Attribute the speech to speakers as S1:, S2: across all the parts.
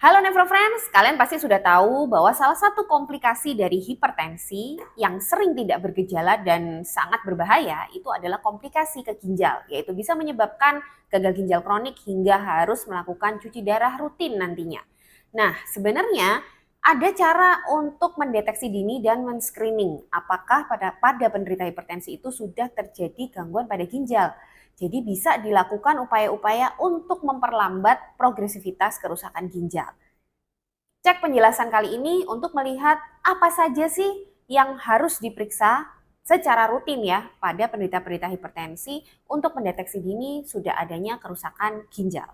S1: Halo Nevro Friends, kalian pasti sudah tahu bahwa salah satu komplikasi dari hipertensi yang sering tidak bergejala dan sangat berbahaya itu adalah komplikasi ke ginjal, yaitu bisa menyebabkan gagal ginjal kronik hingga harus melakukan cuci darah rutin nantinya. Nah, sebenarnya ada cara untuk mendeteksi dini dan men-screening apakah pada penderita hipertensi itu sudah terjadi gangguan pada ginjal. Jadi bisa dilakukan upaya-upaya untuk memperlambat progresivitas kerusakan ginjal. Cek penjelasan kali ini untuk melihat apa saja sih yang harus diperiksa secara rutin ya pada penderita-penderita hipertensi untuk mendeteksi dini sudah adanya kerusakan ginjal.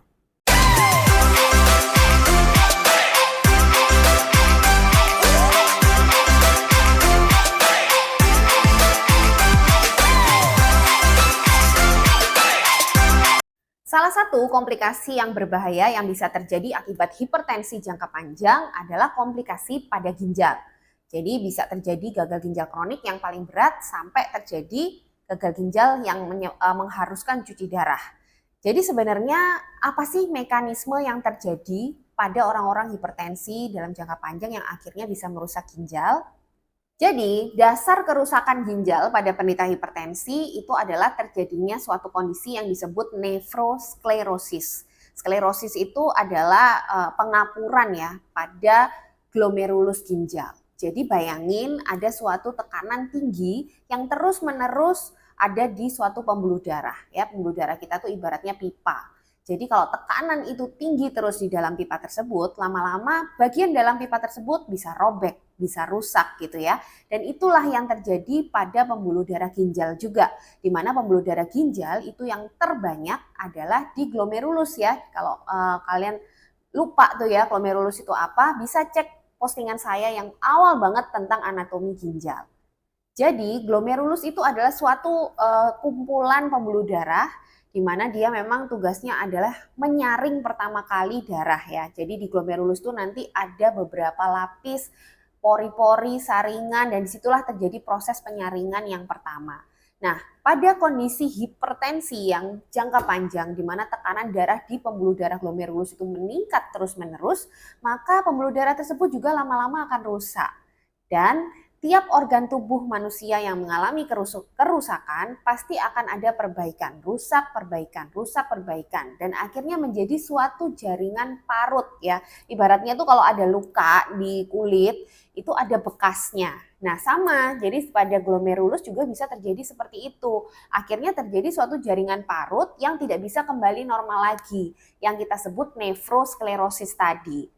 S1: Salah satu komplikasi yang berbahaya yang bisa terjadi akibat hipertensi jangka panjang adalah komplikasi pada ginjal. Jadi bisa terjadi gagal ginjal kronik yang paling berat sampai terjadi gagal ginjal yang mengharuskan cuci darah. Jadi sebenarnya apa sih mekanisme yang terjadi pada orang-orang hipertensi dalam jangka panjang yang akhirnya bisa merusak ginjal? Jadi, dasar kerusakan ginjal pada penderita hipertensi itu adalah terjadinya suatu kondisi yang disebut nefrosklerosis. Sklerosis itu adalah pengapuran ya pada glomerulus ginjal. Jadi bayangin ada suatu tekanan tinggi yang terus-menerus ada di suatu pembuluh darah. Ya, pembuluh darah kita tuh ibaratnya pipa. Jadi kalau tekanan itu tinggi terus di dalam pipa tersebut, lama-lama bagian dalam pipa tersebut bisa robek, bisa rusak gitu ya. Dan itulah yang terjadi pada pembuluh darah ginjal juga. Di mana pembuluh darah ginjal itu yang terbanyak adalah di glomerulus ya. Kalau kalian lupa tuh ya glomerulus itu apa, bisa cek postingan saya yang awal banget tentang anatomi ginjal. Jadi glomerulus itu adalah suatu kumpulan pembuluh darah di mana dia memang tugasnya adalah menyaring pertama kali darah ya. Jadi di glomerulus itu nanti ada beberapa lapis pori-pori, saringan, dan disitulah terjadi proses penyaringan yang pertama. Nah, pada kondisi hipertensi yang jangka panjang di mana tekanan darah di pembuluh darah glomerulus itu meningkat terus-menerus, maka pembuluh darah tersebut juga lama-lama akan rusak. Dan tiap organ tubuh manusia yang mengalami kerusakan pasti akan ada perbaikan, rusak, perbaikan, dan akhirnya menjadi suatu jaringan parut ya. Ibaratnya tuh kalau ada luka di kulit itu ada bekasnya. Nah sama, jadi pada glomerulus juga bisa terjadi seperti itu. Akhirnya terjadi suatu jaringan parut yang tidak bisa kembali normal lagi, yang kita sebut nefrosklerosis tadi.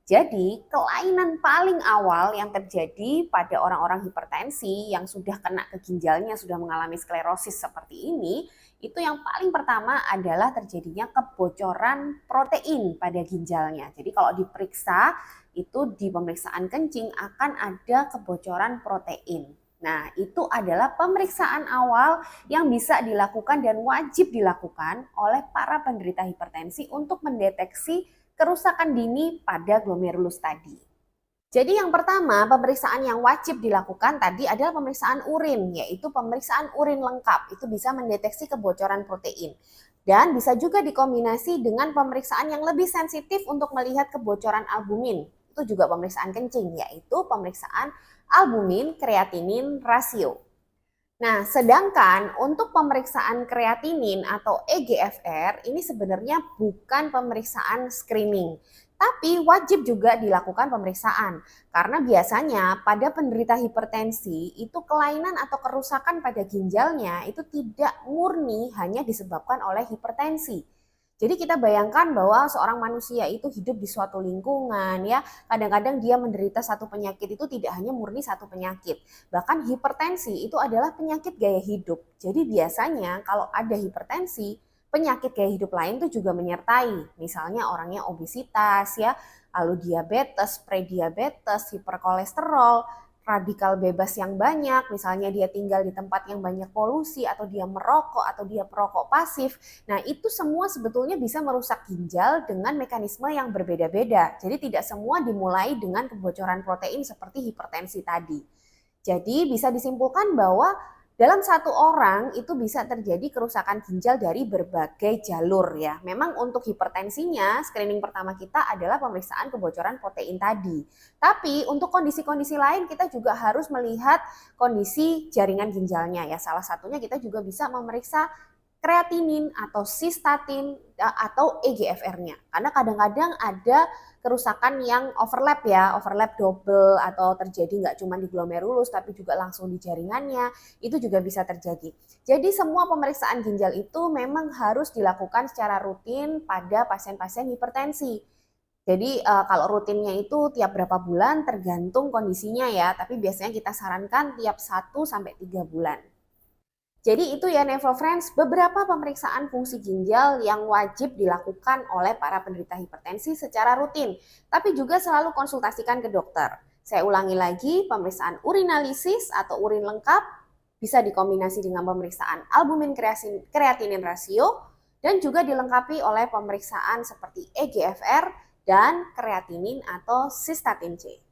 S1: Jadi, kelainan paling awal yang terjadi pada orang-orang hipertensi yang sudah kena ke ginjalnya, sudah mengalami sklerosis seperti ini, itu yang paling pertama adalah terjadinya kebocoran protein pada ginjalnya. Jadi kalau diperiksa, itu di pemeriksaan kencing akan ada kebocoran protein. Nah, itu adalah pemeriksaan awal yang bisa dilakukan dan wajib dilakukan oleh para penderita hipertensi untuk mendeteksi kerusakan dini pada glomerulus tadi. Jadi yang pertama, pemeriksaan yang wajib dilakukan tadi adalah pemeriksaan urin, yaitu pemeriksaan urin lengkap. Itu bisa mendeteksi kebocoran protein. Dan bisa juga dikombinasi dengan pemeriksaan yang lebih sensitif untuk melihat kebocoran albumin. Itu juga pemeriksaan kencing, yaitu pemeriksaan albumin kreatinin rasio. Nah, sedangkan untuk pemeriksaan kreatinin atau EGFR ini sebenarnya bukan pemeriksaan screening, tapi wajib juga dilakukan pemeriksaan. Karena biasanya pada penderita hipertensi itu kelainan atau kerusakan pada ginjalnya itu tidak murni hanya disebabkan oleh hipertensi. Jadi kita bayangkan bahwa seorang manusia itu hidup di suatu lingkungan ya, kadang-kadang dia menderita satu penyakit itu tidak hanya murni satu penyakit. Bahkan hipertensi itu adalah penyakit gaya hidup. Jadi biasanya kalau ada hipertensi, penyakit gaya hidup lain itu juga menyertai. Misalnya orangnya obesitas ya, lalu diabetes, prediabetes, hiperkolesterol, radikal bebas yang banyak, misalnya dia tinggal di tempat yang banyak polusi atau dia merokok atau dia perokok pasif. Nah, itu semua sebetulnya bisa merusak ginjal dengan mekanisme yang berbeda-beda. Jadi tidak semua dimulai dengan kebocoran protein seperti hipertensi tadi. Jadi bisa disimpulkan bahwa Dalam satu orang itu bisa terjadi kerusakan ginjal dari berbagai jalur ya. Memang untuk hipertensinya, screening pertama kita adalah pemeriksaan kebocoran protein tadi. Tapi untuk kondisi-kondisi lain kita juga harus melihat kondisi jaringan ginjalnya ya. Salah satunya kita juga bisa memeriksa kreatinin atau sistatin atau EGFR-nya. Karena kadang-kadang ada kerusakan yang overlap ya, overlap double atau terjadi nggak cuma di glomerulus tapi juga langsung di jaringannya, itu juga bisa terjadi. Jadi semua pemeriksaan ginjal itu memang harus dilakukan secara rutin pada pasien-pasien hipertensi. Jadi kalau rutinnya itu tiap berapa bulan tergantung kondisinya ya, tapi biasanya kita sarankan tiap 1 sampai 3 bulan. Jadi itu ya Nevo Friends, beberapa pemeriksaan fungsi ginjal yang wajib dilakukan oleh para penderita hipertensi secara rutin, tapi juga selalu konsultasikan ke dokter. Saya ulangi lagi, pemeriksaan urinalisis atau urin lengkap bisa dikombinasi dengan pemeriksaan albumin kreatinin rasio dan juga dilengkapi oleh pemeriksaan seperti EGFR dan kreatinin atau sistatin C.